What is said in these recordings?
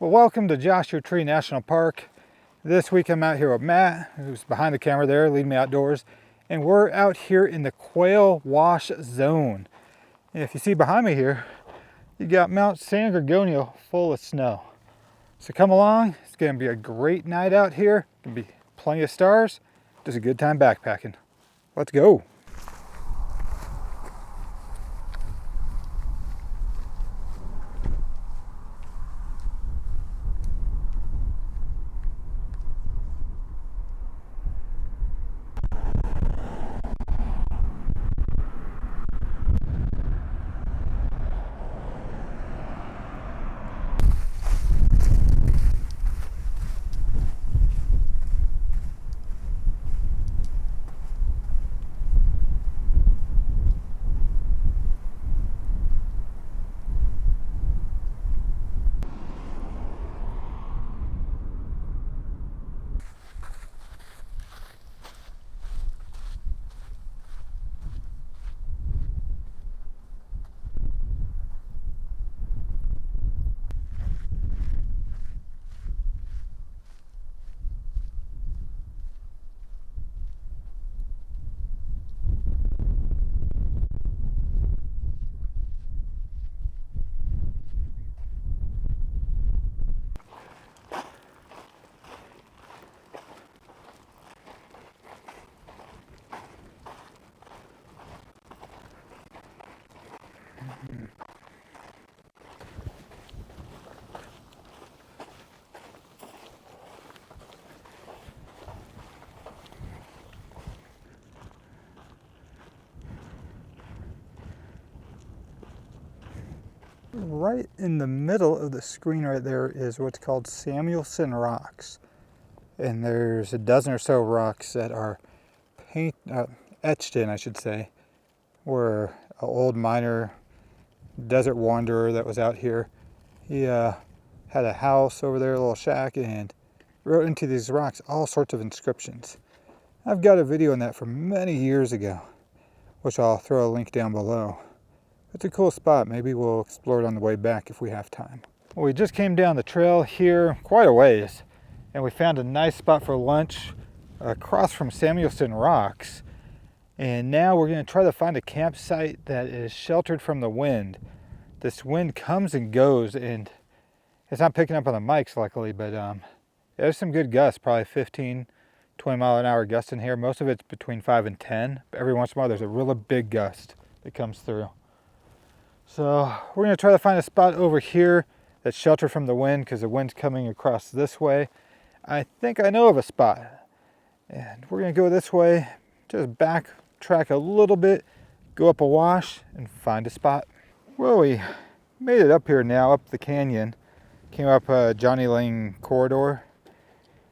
Well, welcome to Joshua Tree National Park. This week I'm out here with Matt, who's behind the camera there, leading me outdoors. And we're out here in the Quail Wash zone. And if you see behind me here, you got Mount San Gorgonio full of snow. So come along, it's gonna be a great night out here. Gonna be plenty of stars, just a good time backpacking. Let's go. Right in the middle of the screen right there is what's called Samuelson rocks. And there's a dozen or so rocks that are etched in, I should say, where an old miner, desert wanderer that was out here, he had a house over there, a little shack, and wrote into these rocks all sorts of inscriptions. I've got a video on that from many years ago, which I'll throw a link down below. It's a cool spot. Maybe we'll explore it on the way back if we have time. Well, we just came down the trail here quite a ways, and we found a nice spot for lunch across from Samuelson Rocks. And now we're going to try to find a campsite that is sheltered from the wind. This wind comes and goes, and it's not picking up on the mics luckily, but there's some good gusts, probably 15, 20 mile an hour gusts in here. Most of it's between 5 and 10, but every once in a while there's a really big gust that comes through. So we're going to try to find a spot over here that's sheltered from the wind because the wind's coming across this way. I think I know of a spot. And we're going to go this way, just backtrack a little bit, go up a wash, and find a spot. Well, we made it up here now, up the canyon. Came up Johnny Lang corridor.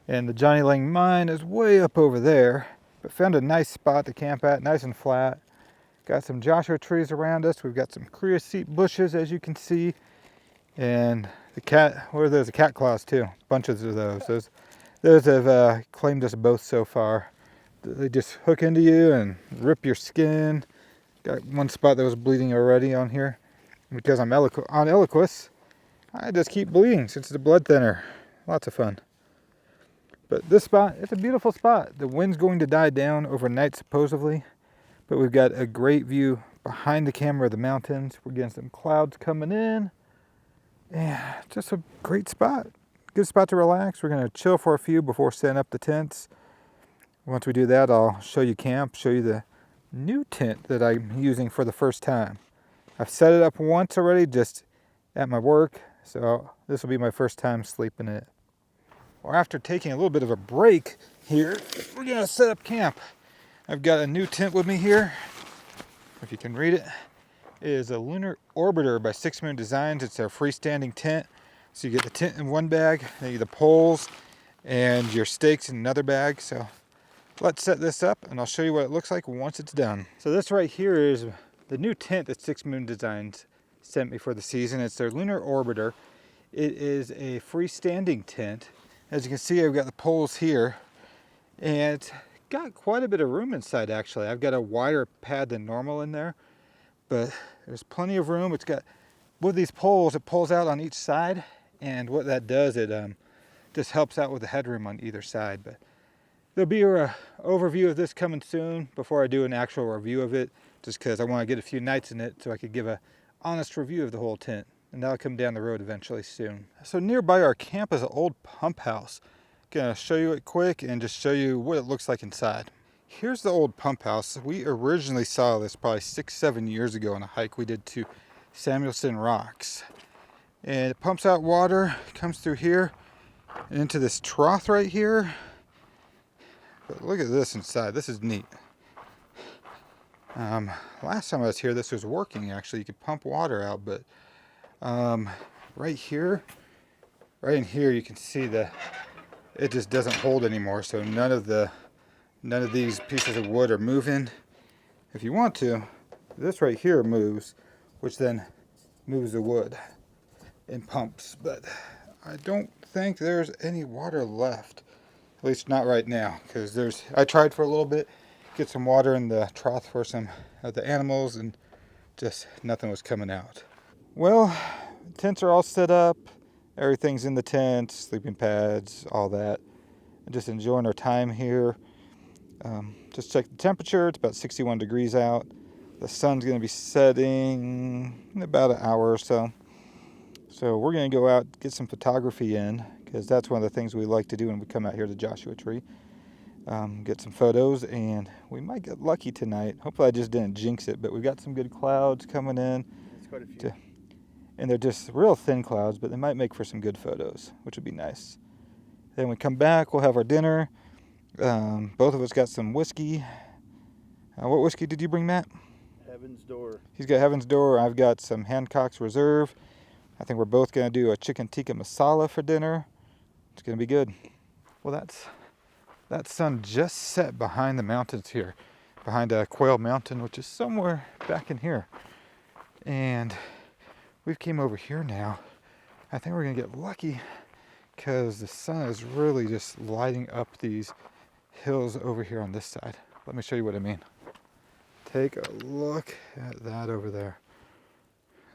And the Johnny Lang mine is way up over there. But found a nice spot to camp at, nice and flat. Got some Joshua trees around us. We've got some creosote bushes, as you can see. And the cat, what are those? The cat claws too. Bunches of those. Those have claimed us both so far. They just hook into you and rip your skin. Got one spot that was bleeding already on here. Because I'm on Eliquis, I just keep bleeding since it's a blood thinner. Lots of fun. But this spot, it's a beautiful spot. The wind's going to die down overnight supposedly. But we've got a great view behind the camera of the mountains. We're getting some clouds coming in. Yeah, just a great spot. Good spot to relax. We're going to chill for a few before setting up the tents. Once we do that, I'll show you camp, show you the new tent that I'm using for the first time. I've set it up once already just at my work, so this will be my first time sleeping in it. Or after taking a little bit of a break here, we're going to set up camp. I've got a new tent with me here, if you can read it. It is a Lunar Orbiter by 6 Moon Designs. It's a freestanding tent. So you get the tent in one bag, then you get the poles and your stakes in another bag. So let's set this up and I'll show you what it looks like once it's done. So this right here is the new tent that 6 Moon Designs sent me for the season. It's their Lunar Orbiter. It is a freestanding tent. As you can see, I've got the poles here, and it's got quite a bit of room inside actually. I've got a wider pad than normal in there, but there's plenty of room. It's got, with these poles, it pulls out on each side, And what that does, it just helps out with the headroom on either side. But there'll be an overview of this coming soon before I do an actual review of it, just because I want to get a few nights in it so I could give a honest review of the whole tent. And that'll come down the road eventually soon. So nearby our camp is an old pump house. Gonna show you it quick and just show you what it looks like inside. Here's the old pump house. We originally saw this probably 6-7 years ago on a hike we did to Samuelson Rocks. And it pumps out water, comes through here and into this trough right here. But look at this inside. This is neat. Last time I was here, this was working actually. You could pump water out, but right here, right in here, you can see that it just doesn't hold anymore. So none of these pieces of wood are moving. If you want to, this right here moves, which then moves the wood and pumps. But I don't think there's any water left, at least not right now, because I tried for a little bit, get some water in the trough for some of the animals, and just nothing was coming out. Well, tents are all set up. Everything's in the tent, sleeping pads, all that. And just enjoying our time here. Just check the temperature. It's about 61 degrees out. The sun's going to be setting in about an hour or so. So we're going to go out, get some photography in, because that's one of the things we like to do when we come out here to Joshua Tree. Get some photos, and we might get lucky tonight. Hopefully I just didn't jinx it, but we've got some good clouds coming in. That's quite a few. And they're just real thin clouds, but they might make for some good photos, which would be nice. Then we come back, we'll have our dinner. Both of us got some whiskey. What whiskey did you bring, Matt? Heaven's Door. He's got Heaven's Door. I've got some Hancock's Reserve. I think we're both going to do a chicken tikka masala for dinner. It's going to be good. Well, that sun just set behind the mountains here, behind Quail Mountain, which is somewhere back in here. And we've came over here now. I think we're going to get lucky because the sun is really just lighting up these hills over here on this side. Let me show you what I mean. Take a look at that over there.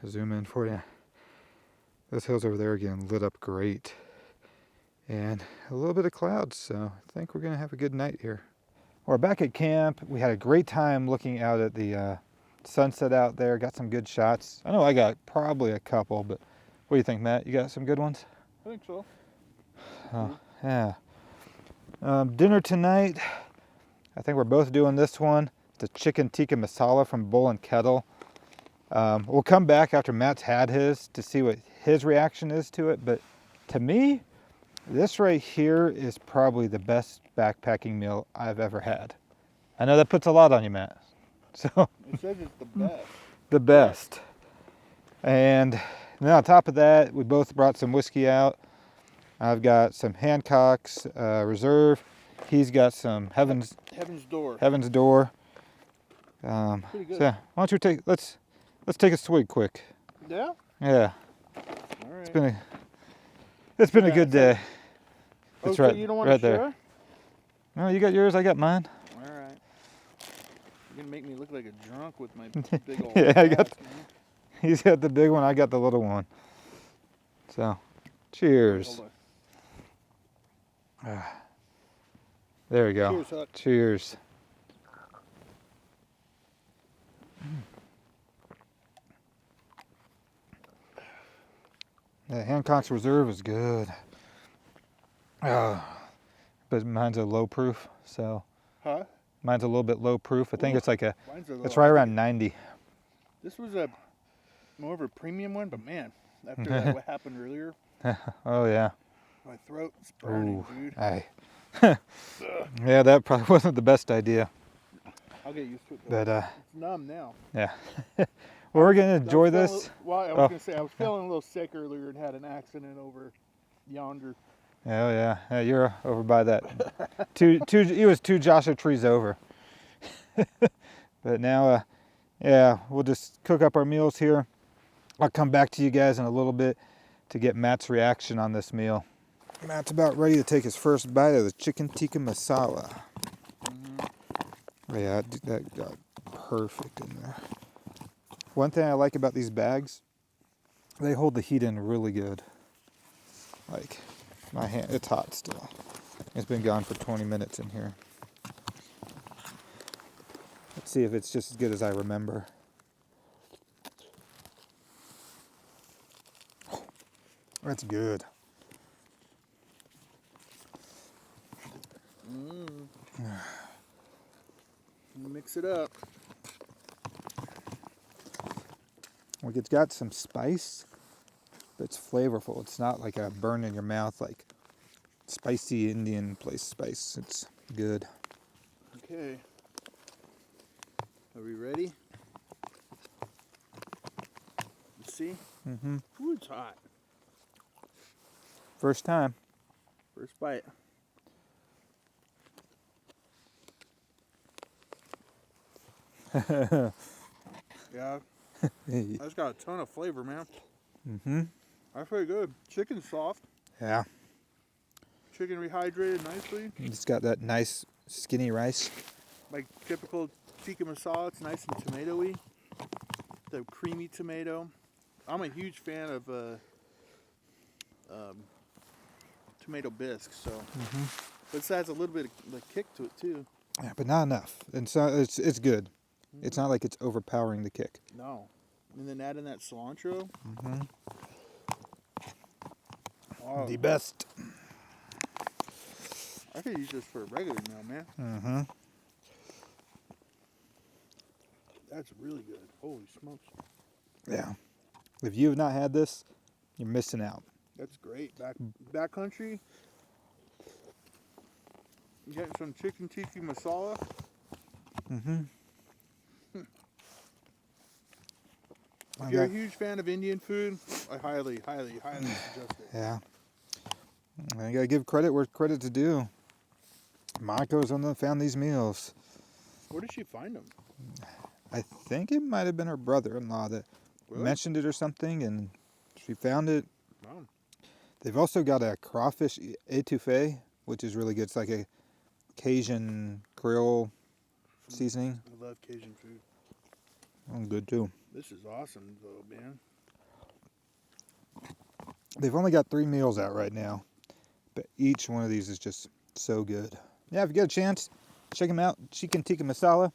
Zoom in for you. Those hills over there again lit up great. And a little bit of clouds, so I think we're going to have a good night here. We're back at camp. We had a great time looking out at the sunset out there. Got some good shots. I know I got probably a couple, but what do you think, Matt? You got some good ones? I think so. Oh, yeah. Dinner tonight, I think we're both doing this one. It's a chicken tikka masala from Bowl and Kettle. We'll come back after Matt's had his to see what his reaction is to it, but to me, this right here is probably the best backpacking meal I've ever had. I know that puts a lot on you, Matt. So It says it's the best. the best. And then on top of that, we both brought some whiskey out. I've got some Hancock's Reserve. He's got some Heaven's Door. Heaven's Door. Pretty good. So yeah, why don't you let's take a swig quick. Yeah? Yeah. All right. It's been a good day. Oh, It's so right, you don't want right to share? there. No, you got yours, I got mine. All right. You're going to make me look like a drunk with my big old Yeah, I got glass, man. He's got the big one, I got the little one. So, cheers. Hold There we go. Cheers, Huck. Cheers. The Hancock's Reserve is good. But mine's a low proof, so Huh? mine's a little bit low proof. I think it's like Mine's a little it's right around 90. This was a more of a premium one, but man, after that what happened earlier, Oh yeah. my throat's burning, Ooh, dude. aye. Yeah, that probably wasn't the best idea. I'll get used to it. Though. But It's numb now. yeah. Well, we're gonna enjoy this. Well, I was Oh. going to say, I was feeling a little sick earlier and had an accident over yonder. Oh yeah, yeah, you're over by that. He was two Joshua trees over. But now, yeah, we'll just cook up our meals here. I'll come back to you guys in a little bit to get Matt's reaction on this meal. Matt's about ready to take his first bite of the chicken tikka masala. Mm-hmm. Yeah, that got perfect in there. One thing I like about these bags, they hold the heat in really good. Like, my hand, it's hot still. It's been gone for 20 minutes in here. Let's see if it's just as good as I remember. That's good. Mix it up. Like, it's got some spice, but it's flavorful. It's not like a burn in your mouth, like spicy Indian place spice. It's good. Okay. Are we ready? Let's see. Mm-hmm. Ooh, it's hot. First time. First bite. Yeah. That's got a ton of flavor, man. Mm-hmm. That's pretty good. Chicken's soft. Yeah. Chicken rehydrated nicely. It's got that nice skinny rice. Like typical tikka masala. It's nice and tomatoey. The creamy tomato. I'm a huge fan of tomato bisque, so this adds a little bit of the kick to it too. Yeah, but not enough. And so it's good. It's not like it's overpowering the kick. No. And then add in that cilantro. Mm-hmm. Oh, The best. I could use this for a regular meal, man. Mm-hmm. That's really good. Holy smokes. Yeah. If you have not had this, you're missing out. That's great. Back country. You getting some chicken tikka masala. Mm-hmm. If you're a huge fan of Indian food, I highly, highly, highly suggest it. Yeah. I gotta give credit where credit's due. Moniko's found these meals. Where did she find them? I think it might have been her brother-in-law that mentioned it or something, and she found it. Wow. They've also got a crawfish etouffee, which is really good. It's like a Cajun Creole seasoning. I love Cajun food. Oh, good too. This is awesome, though, man. They've only got 3 meals out right now, but each one of these is just so good. Yeah, if you get a chance, check them out. Chicken tikka masala,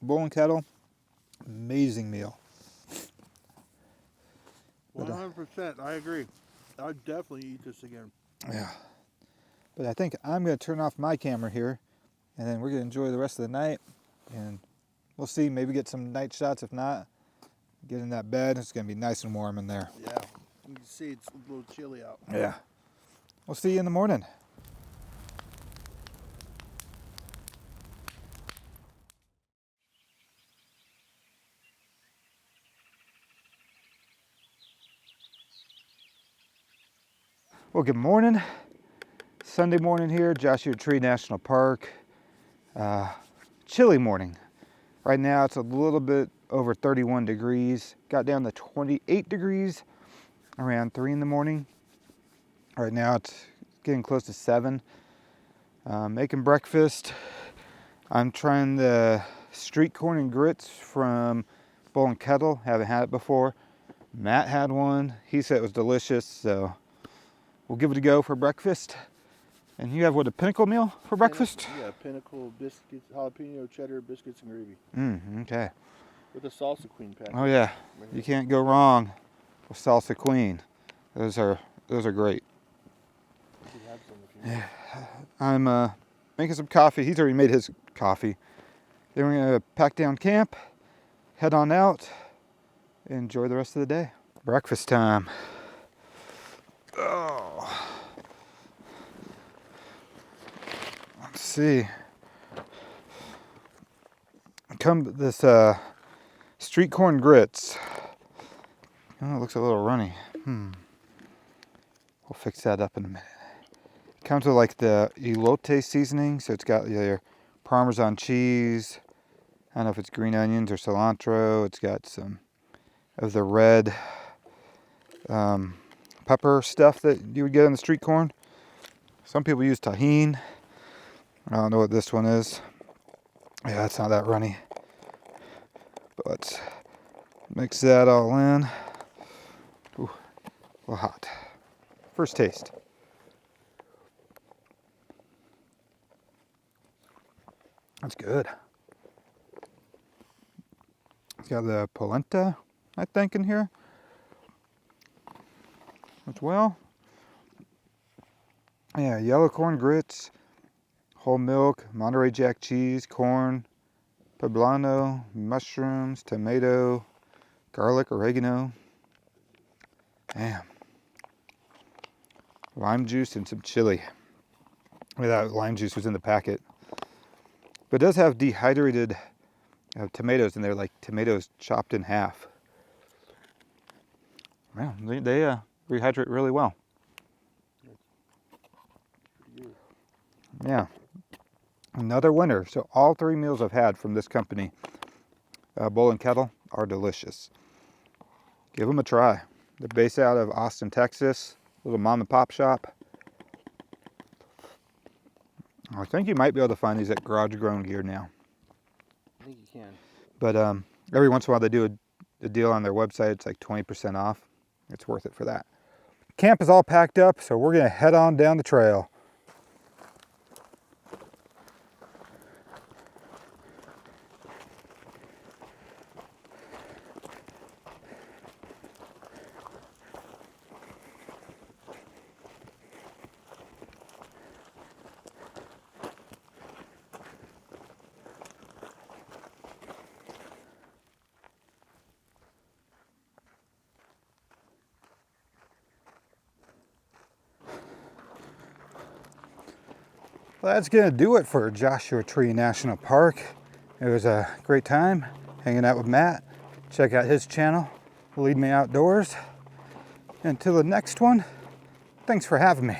bowl and kettle, amazing meal. 100%. I agree. I'd definitely eat this again. Yeah. But I think I'm going to turn off my camera here, and then we're going to enjoy the rest of the night, and we'll see. Maybe get some night shots. If not, get in that bed. It's going to be nice and warm in there. Yeah. You can see it's a little chilly out. Yeah. We'll see you in the morning. Well, good morning. Sunday morning here, Joshua Tree National Park. Chilly morning. Right now it's a little bit over 31 degrees. Got down to 28 degrees around 3 in the morning. Right now it's getting close to 7. Making breakfast. I'm trying the street corn and grits from Bowl and Kettle. Haven't had it before. Matt had one. He said it was delicious, so we'll give it a go for breakfast. And you have what, a Pinnacle meal for breakfast? Yeah, Pinnacle biscuits, jalapeno cheddar biscuits and gravy. Okay. With a salsa queen pack. Oh yeah, you can't go wrong with salsa queen. Those are great. You should have some if you want. Yeah. I'm making some coffee. He's already made his coffee. Then we're gonna pack down camp, head on out, and enjoy the rest of the day. Breakfast time. Oh. Let's see. Come this street corn grits. Oh, it looks a little runny. We'll fix that up in a minute. It comes with like the elote seasoning, so it's got your Parmesan cheese. I don't know if it's green onions or cilantro. It's got some of the red pepper stuff that you would get on the street corn. Some people use tahini. I don't know what this one is. Yeah, it's not that runny. But let's mix that all in. Ooh, a little hot. First taste. That's good. It's got the polenta, I think, in here as well. Yeah, yellow corn grits, whole milk, Monterey Jack cheese, corn, poblano, mushrooms, tomato, garlic, oregano. Damn. Lime juice and some chili. That lime juice was in the packet. But it does have dehydrated tomatoes in there, like tomatoes chopped in half. Wow, they rehydrate really well. Yeah. Another winner. So all 3 meals I've had from this company, Bowl and Kettle, are delicious. Give them a try. They're based out of Austin, Texas. Little mom and pop shop. I think you might be able to find these at Garage Grown Gear now. I think you can. But every once in a while they do a deal on their website. It's like 20% off. It's worth it for that. Camp is all packed up, so we're gonna head on down the trail. Well, that's gonna do it for Joshua Tree National Park. It was a great time hanging out with Matt. Check out his channel, Lead Me Outdoors. Until the next one, thanks for having me.